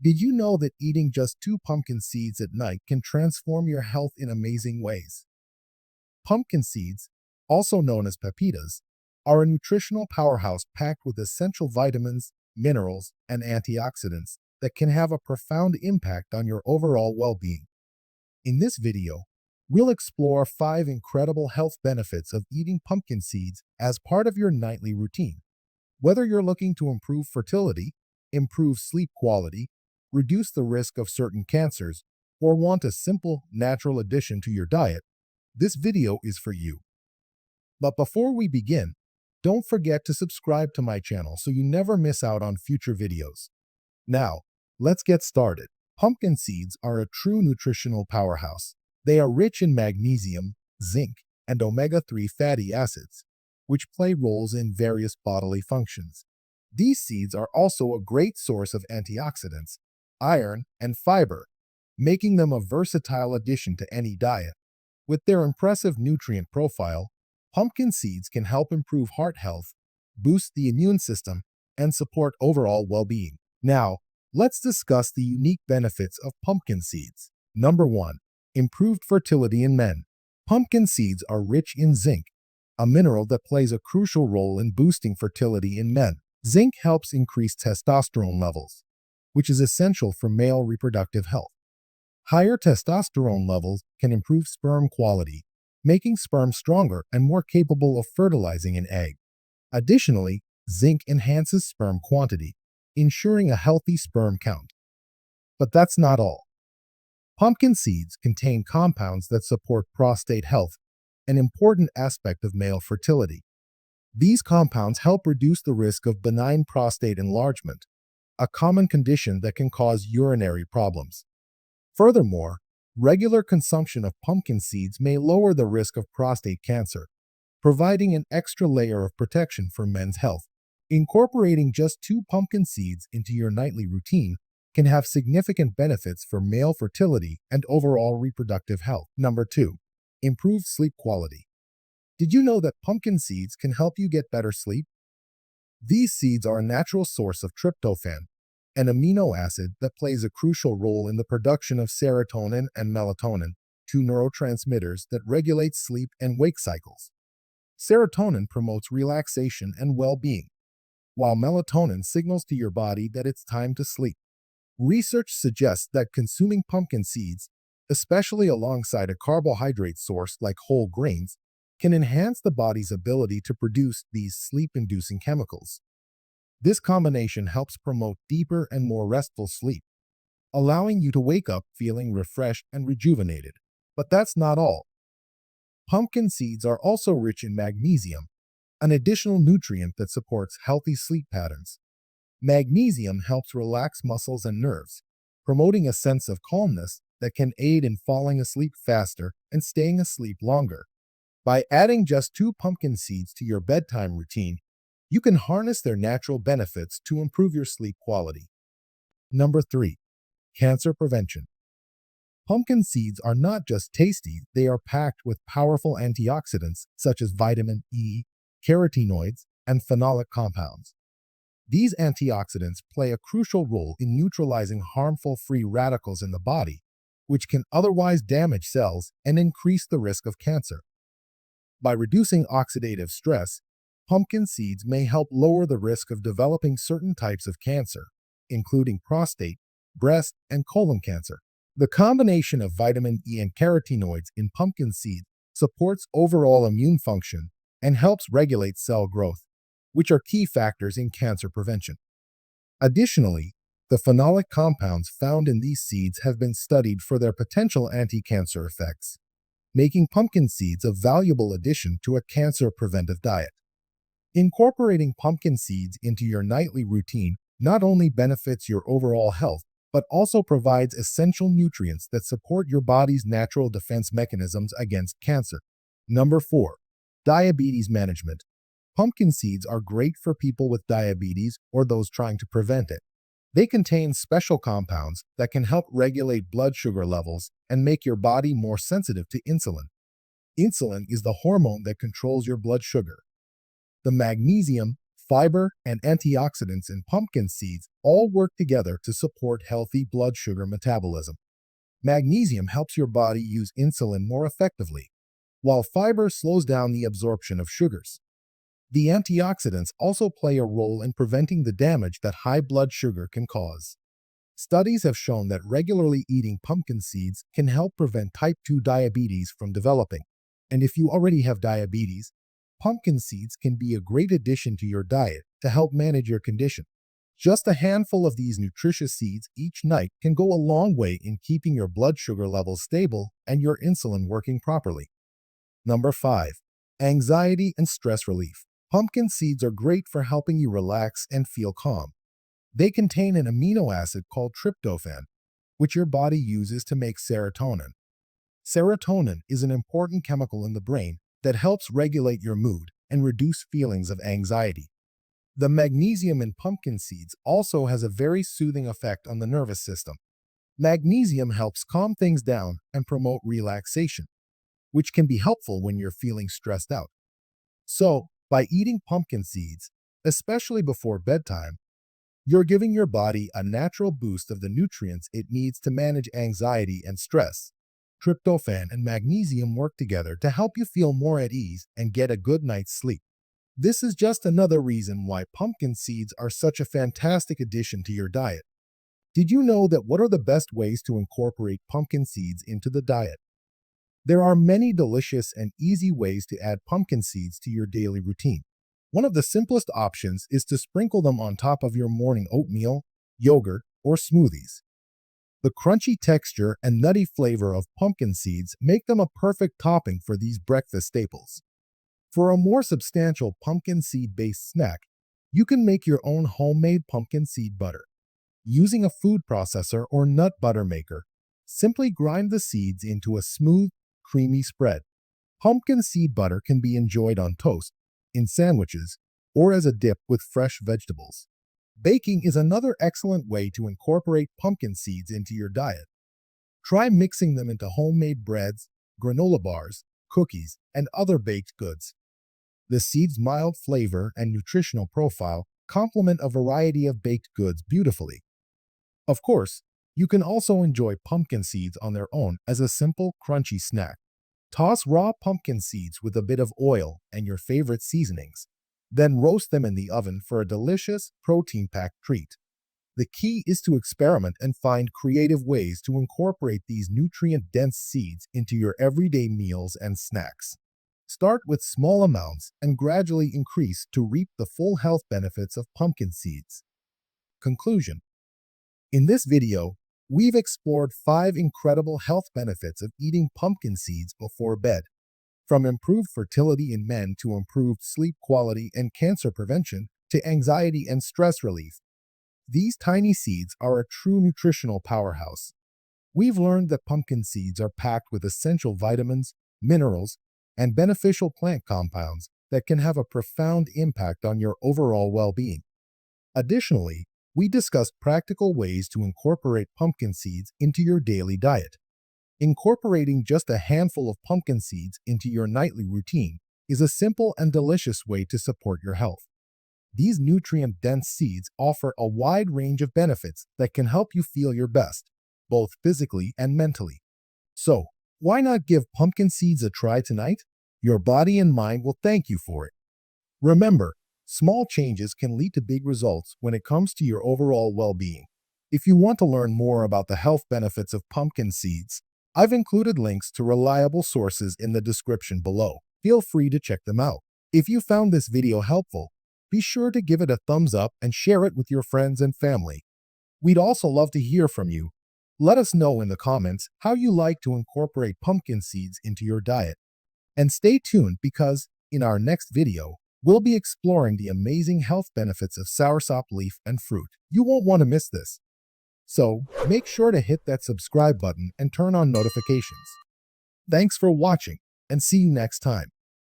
Did you know that eating just 2 pumpkin seeds at night can transform your health in amazing ways? Pumpkin seeds, also known as pepitas, are a nutritional powerhouse packed with essential vitamins, minerals, and antioxidants that can have a profound impact on your overall well-being. In this video, we'll explore 5 incredible health benefits of eating pumpkin seeds as part of your nightly routine. Whether you're looking to improve fertility, improve sleep quality, reduce the risk of certain cancers, or want a simple, natural addition to your diet, this video is for you. But before we begin, don't forget to subscribe to my channel so you never miss out on future videos. Now, let's get started. Pumpkin seeds are a true nutritional powerhouse. They are rich in magnesium, zinc, and omega-3 fatty acids, which play roles in various bodily functions. These seeds are also a great source of antioxidants, iron, and fiber, making them a versatile addition to any diet. With their impressive nutrient profile, pumpkin seeds can help improve heart health, boost the immune system, and support overall well-being. Now, let's discuss the unique benefits of pumpkin seeds. Number 1. Improved fertility in men. Pumpkin seeds are rich in zinc, a mineral that plays a crucial role in boosting fertility in men. Zinc helps increase testosterone levels, which is essential for male reproductive health. Higher testosterone levels can improve sperm quality, making sperm stronger and more capable of fertilizing an egg. Additionally, zinc enhances sperm quantity, ensuring a healthy sperm count. But that's not all. Pumpkin seeds contain compounds that support prostate health, an important aspect of male fertility. These compounds help reduce the risk of benign prostate enlargement, a common condition that can cause urinary problems. Furthermore, regular consumption of pumpkin seeds may lower the risk of prostate cancer, providing an extra layer of protection for men's health. Incorporating just 2 pumpkin seeds into your nightly routine can have significant benefits for male fertility and overall reproductive health. Number 2. Improved sleep quality. Did you know that pumpkin seeds can help you get better sleep? These seeds are a natural source of tryptophan, an amino acid that plays a crucial role in the production of serotonin and melatonin, 2 neurotransmitters that regulate sleep and wake cycles. Serotonin promotes relaxation and well-being, while melatonin signals to your body that it's time to sleep. Research suggests that consuming pumpkin seeds, especially alongside a carbohydrate source like whole grains, can enhance the body's ability to produce these sleep-inducing chemicals. This combination helps promote deeper and more restful sleep, allowing you to wake up feeling refreshed and rejuvenated. But that's not all. Pumpkin seeds are also rich in magnesium, an additional nutrient that supports healthy sleep patterns. Magnesium helps relax muscles and nerves, promoting a sense of calmness that can aid in falling asleep faster and staying asleep longer. By adding just 2 pumpkin seeds to your bedtime routine, you can harness their natural benefits to improve your sleep quality. Number 3. Cancer prevention. Pumpkin seeds are not just tasty, they are packed with powerful antioxidants such as vitamin E, carotenoids, and phenolic compounds. These antioxidants play a crucial role in neutralizing harmful free radicals in the body, which can otherwise damage cells and increase the risk of cancer. By reducing oxidative stress, pumpkin seeds may help lower the risk of developing certain types of cancer, including prostate, breast, and colon cancer. The combination of vitamin E and carotenoids in pumpkin seeds supports overall immune function and helps regulate cell growth, which are key factors in cancer prevention. Additionally, the phenolic compounds found in these seeds have been studied for their potential anti-cancer effects, making pumpkin seeds a valuable addition to a cancer-preventive diet. Incorporating pumpkin seeds into your nightly routine not only benefits your overall health, but also provides essential nutrients that support your body's natural defense mechanisms against cancer. Number 4. Diabetes management. Pumpkin seeds are great for people with diabetes or those trying to prevent it. They contain special compounds that can help regulate blood sugar levels and make your body more sensitive to insulin. Insulin is the hormone that controls your blood sugar. The magnesium, Fiber and antioxidants in pumpkin seeds all work together to support healthy blood sugar metabolism. Magnesium helps your body use insulin more effectively, while fiber slows down the absorption of sugars. The antioxidants also play a role in preventing the damage that high blood sugar can cause. Studies have shown that regularly eating pumpkin seeds can help prevent type 2 diabetes from developing. And if you already have diabetes, pumpkin seeds can be a great addition to your diet to help manage your condition. Just a handful of these nutritious seeds each night can go a long way in keeping your blood sugar levels stable and your insulin working properly. Number 5. Anxiety and stress relief. Pumpkin seeds are great for helping you relax and feel calm. They contain an amino acid called tryptophan, which your body uses to make serotonin. Serotonin is an important chemical in the brain that helps regulate your mood and reduce feelings of anxiety. The magnesium in pumpkin seeds also has a very soothing effect on the nervous system. Magnesium helps calm things down and promote relaxation, which can be helpful when you're feeling stressed out. So, by eating pumpkin seeds, especially before bedtime, you're giving your body a natural boost of the nutrients it needs to manage anxiety and stress. Tryptophan and magnesium work together to help you feel more at ease and get a good night's sleep. This is just another reason why pumpkin seeds are such a fantastic addition to your diet. Did you know that what are the best ways to incorporate pumpkin seeds into the diet? There are many delicious and easy ways to add pumpkin seeds to your daily routine. One of the simplest options is to sprinkle them on top of your morning oatmeal, yogurt, or smoothies. The crunchy texture and nutty flavor of pumpkin seeds make them a perfect topping for these breakfast staples. For a more substantial pumpkin seed-based snack, you can make your own homemade pumpkin seed butter. Using a food processor or nut butter maker, simply grind the seeds into a smooth, creamy spread. Pumpkin seed butter can be enjoyed on toast, in sandwiches, or as a dip with fresh vegetables. Baking is another excellent way to incorporate pumpkin seeds into your diet. Try mixing them into homemade breads, granola bars, cookies, and other baked goods. The seeds' mild flavor and nutritional profile complement a variety of baked goods beautifully. Of course, you can also enjoy pumpkin seeds on their own as a simple, crunchy snack. Toss raw pumpkin seeds with a bit of oil and your favorite seasonings. Then roast them in the oven for a delicious, protein-packed treat. The key is to experiment and find creative ways to incorporate these nutrient-dense seeds into your everyday meals and snacks. Start with small amounts and gradually increase to reap the full health benefits of pumpkin seeds. Conclusion. In this video, we've explored 5 incredible health benefits of eating pumpkin seeds before bed. From improved fertility in men to improved sleep quality and cancer prevention to anxiety and stress relief, these tiny seeds are a true nutritional powerhouse. We've learned that pumpkin seeds are packed with essential vitamins, minerals, and beneficial plant compounds that can have a profound impact on your overall well-being. Additionally, we discussed practical ways to incorporate pumpkin seeds into your daily diet. Incorporating just a handful of pumpkin seeds into your nightly routine is a simple and delicious way to support your health. These nutrient-dense seeds offer a wide range of benefits that can help you feel your best, both physically and mentally. So, why not give pumpkin seeds a try tonight? Your body and mind will thank you for it. Remember, small changes can lead to big results when it comes to your overall well-being. If you want to learn more about the health benefits of pumpkin seeds, I've included links to reliable sources in the description below. Feel free to check them out. If you found this video helpful, be sure to give it a thumbs up and share it with your friends and family. We'd also love to hear from you. Let us know in the comments how you like to incorporate pumpkin seeds into your diet. And stay tuned because, in our next video, we'll be exploring the amazing health benefits of soursop leaf and fruit. You won't want to miss this. So, make sure to hit that subscribe button and turn on notifications. Thanks for watching, and see you next time.